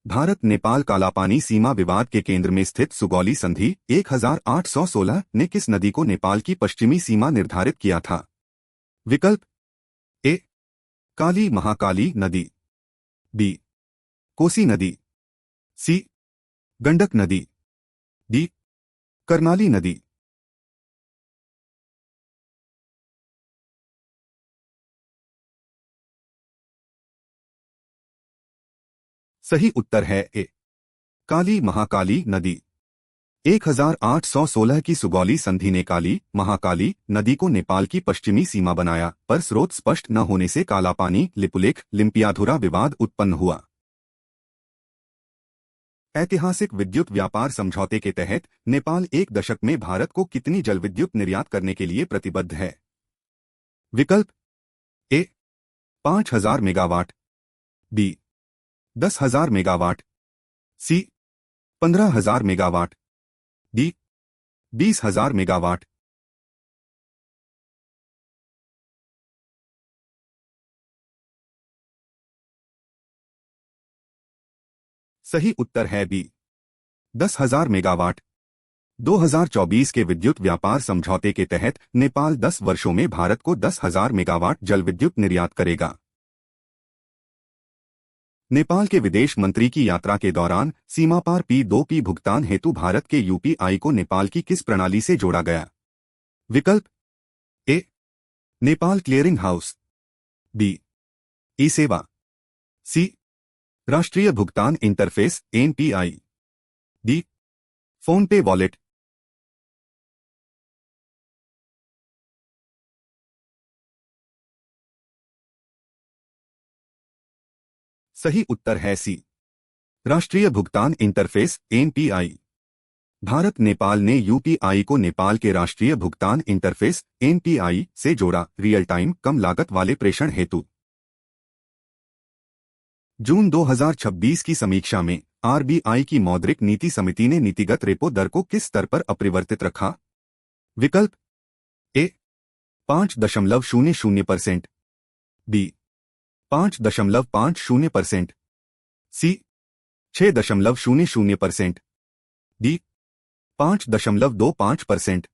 भारत नेपाल कालापानी सीमा विवाद के केंद्र में स्थित सुगौली संधि 1816 ने किस नदी को नेपाल की पश्चिमी सीमा निर्धारित किया था? विकल्प ए काली महाकाली नदी, बी कोसी नदी, सी गंडक नदी, डी कर्णाली नदी। सही उत्तर है ए काली महाकाली नदी। 1816 की सुगौली संधि ने काली महाकाली नदी को नेपाल की पश्चिमी सीमा बनाया, पर स्रोत स्पष्ट न होने से कालापानी लिपुलेख लिम्पियाधुरा विवाद उत्पन्न हुआ। ऐतिहासिक विद्युत व्यापार समझौते के तहत नेपाल एक दशक में भारत को कितनी जलविद्युत निर्यात करने के लिए प्रतिबद्ध है? विकल्प ए 5000 मेगावाट, बी 10,000 मेगावाट, सी 15,000 मेगावाट, डी 20,000 मेगावाट। सही उत्तर है बी 10,000 मेगावाट। 2024 के विद्युत व्यापार समझौते के तहत नेपाल 10 वर्षों में भारत को 10,000 मेगावाट जल विद्युत निर्यात करेगा। नेपाल के विदेश मंत्री की यात्रा के दौरान सीमा पार P2P भुगतान हेतु भारत के UPI को नेपाल की किस प्रणाली से जोड़ा गया? विकल्प A Nepal clearing house, B eSewa, C राष्ट्रीय भुगतान interface NPI, D PhonePe wallet. सही उत्तर है सी राष्ट्रीय भुगतान इंटरफेस NPI। भारत नेपाल ने UPI को नेपाल के राष्ट्रीय भुगतान इंटरफेस NPI से जोड़ा, रियल टाइम कम लागत वाले प्रेषण हेतु। जून 2026 की समीक्षा में RBI की मौद्रिक नीति समिति ने नीतिगत रेपो दर को किस स्तर पर अपरिवर्तित रखा? विकल्प ए 5.00%, बी 5.50%, सी 6.00%, डी 5.25%।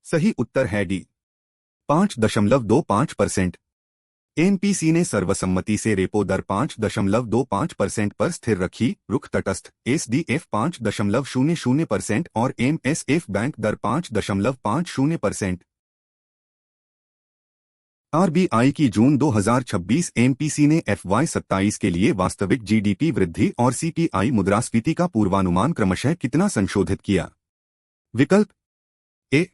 सही उत्तर है डी 5.25%। एनपीसी ने सर्वसम्मति से रेपो दर 5.25% पर स्थिर रखी। रुख तटस्थ SDF 5.00% और MSF बैंक दर 5.50%। RBI की जून 2026 एमपीसी ने FY27 के लिए वास्तविक GDP वृद्धि और CPI मुद्रास्फीति का पूर्वानुमान क्रमशः कितना संशोधित किया? विकल्प ए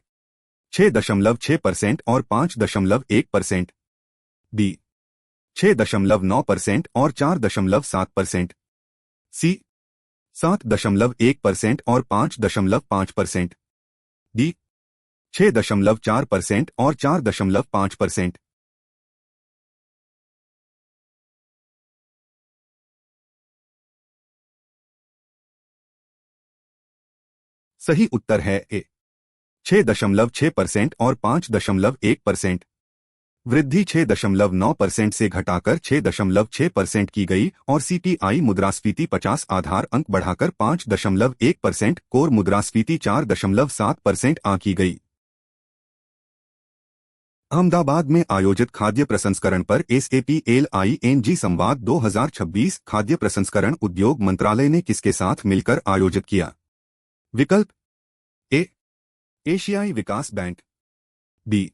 6.6% और 5.1%, बी 6.9% और 4.7%, सी 7.1% और 5.5%, डी 6.4% और 4.5%। सही उत्तर है ए 6.6% और 5.1%। वृद्धि 6.9% से घटाकर 6.6% की गई और CPI मुद्रास्फीति 50 आधार अंक बढ़ाकर 5.1%, कोर मुद्रास्फीति 4.7% आंकी गई। अहमदाबाद में आयोजित खाद्य प्रसंस्करण पर SAPLING संवाद 2026 खाद्य प्रसंस्करण उद्योग मंत्रालय ने किसके साथ मिलकर आयोजित किया? विकल्प ए एशियाई विकास बैंक, बी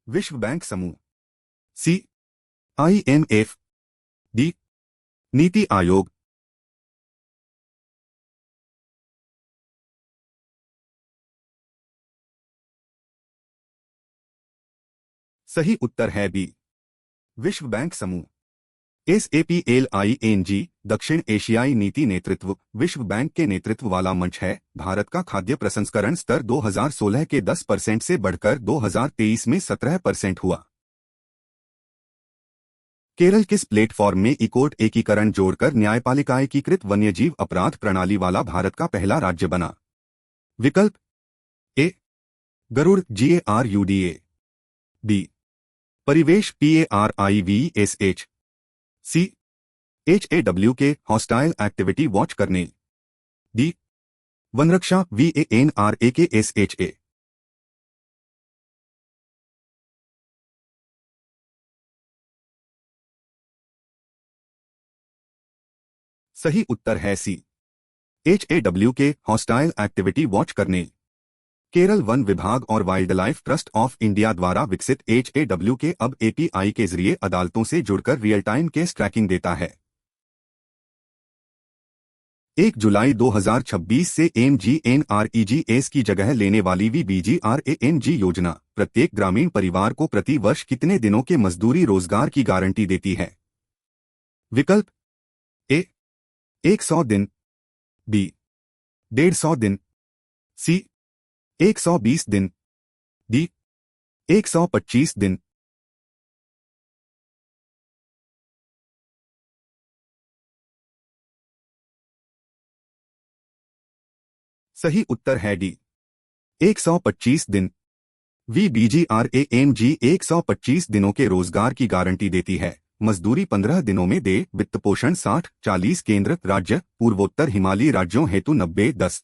विश्व बैंक समूह, सी IMF, डी नीति आयोग। सही उत्तर है बी विश्व बैंक समूह। SAPLING दक्षिण एशियाई नीति नेतृत्व विश्व बैंक के नेतृत्व वाला मंच है। भारत का खाद्य प्रसंस्करण स्तर 2016 के 10% से बढ़कर 2023 में 17% हुआ। केरल किस प्लेटफॉर्म में इकोर्ट एकीकरण जोड़कर न्यायपालिका एकीकृत वन्यजीव अपराध प्रणाली वाला भारत का पहला राज्य बना? विकल्प A Garuda GARUDA। D Parivesh PARIVESH। C HAWK hostile activity watch करने। D Vanraksha VANRAKSHA। सही उत्तर है C HAWK hostile activity watch करने। केरल वन विभाग और wildlife trust of India द्वारा विकसित HAWK अब API के जरिए अदालतों से जुड़कर रियल टाइम केस ट्रैकिंग देता है। 1 जुलाई 2026 से MGNREGS की जगह लेने वाली VBGRANG योजना प्रत्येक ग्रामीण परिवार को प्रति वर्ष कितने दिनों के मजदूरी रोजगार की गारंटी देती है? विकल्प ए 100 दिन, बी 150 दिन, सी 120 दिन, डी 125 दिन। सही उत्तर है डी 125 दिन। VBGRANG 125 दिनों के रोजगार की गारंटी देती है। मजदूरी 15 दिनों में दे। वित्त पोषण 60-40 केंद्र राज्य पूर्वोत्तर हिमालयी राज्यों हेतु 90-10।